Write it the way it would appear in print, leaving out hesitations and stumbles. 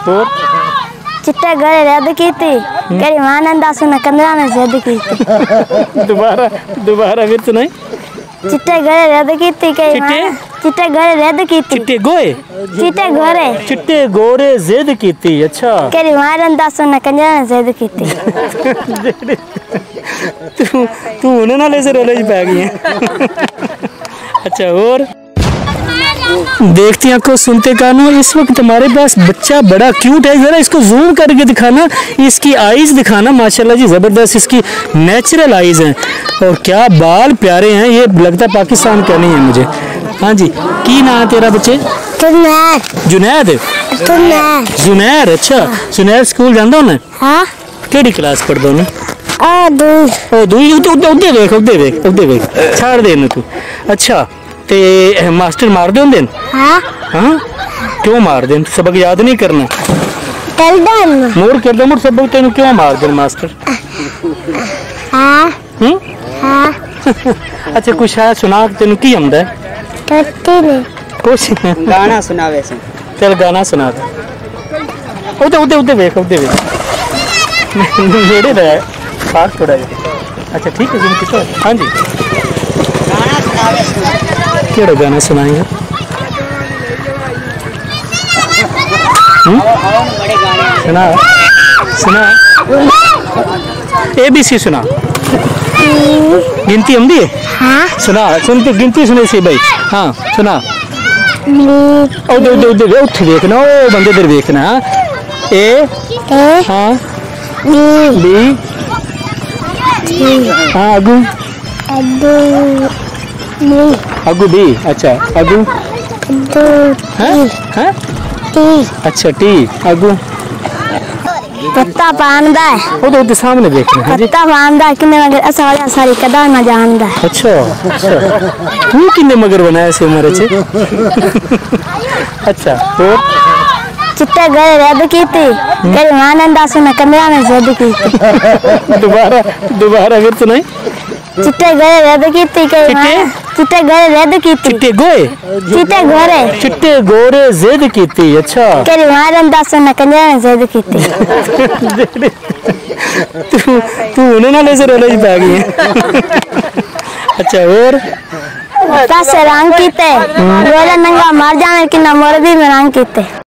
और चिट्टे घरे रद्द की थी करी मानंद दासू ने कंदरा में जिद की थी। दोबारा फिर सुनाई। चिट्टे घरे रद्द की थी करी चिट्टे घरे रद्द की थी। चिट्टे गोए चिट्टे गोरे जिद की थी। अच्छा करी मानंद दासू ने कंदरा में जिद की थी। तू उन्हें ना ले से रोले पै गई है। अच्छा और देखती आंखों सुनते कानों। इस वक्त हमारे पास बच्चा बड़ा क्यूट है, जरा इसको जूम करके दिखाना, इसकी आईज दिखाना। माशाल्लाह जी जबरदस्त इसकी नेचुरल आईज हैं और क्या बाल प्यारे हैं। ये लगता पाकिस्तान का नहीं है मुझे। हाँ जी की नाम है तेरा बच्चे? जुनैद। जुनैर। अच्छा जुनैर स्कूल जाता होना? हाँ। केड़ी क्लास पढ़दा होना? छाड़ दे तू। अच्छा ते मास्टर मार दे होंदे? हाँ। हाँ क्यों मार दे? सबक याद नहीं करना? मोर कर दे मोर सबक तेन क्यों मार दे मास्टर? हाँ। हाँ। अच्छा कुछ है सुना तेन की आंदा है? कुछ गाना सुना वैसे। चल गाना सुना दे। उदे वेख नेड़े रह पास थोड़ा। अच्छा ठीक है कितो। हाँ जी गाना सुना वैसे। केड़ा गाना सुनाएंगे? सुना सुना ABC सुना। गिनती आंदी है? हाँ। सुना सुन तो गिनती सुने सी भाई। हाँ सुना। उधर देखना ओ बंदे इधर देखना। A हाँ B हाँ अगू B। अच्छा अगू हाँ अच्छा टी अगू पत्ता पांदा है। वो सामने देखना है। पत्ता पांदा किन्ने मगर असाले सारी कदर ना जानदा। अच्छा तू किन्ने मगर बनाया से उम्र से? अच्छा और चिट्टे घरे रद्द की थी करी मानंद दासू ने कंदरा में जिद की थी। दोबारा फिर सुनाई। चिट्टे घरे रद्द की थी करी चिट्टे घरे रद्द की थी। चिट्टे गोरे जिद की थी। अच्छा करी मानंद दासू ने कंदरा में जिद की थी। तू उन्हें ना ले से रोले पै गई है। अच्छा और रंग कीते गोरे नंगा मर जाने कि ना मोरदी में रंग कीते।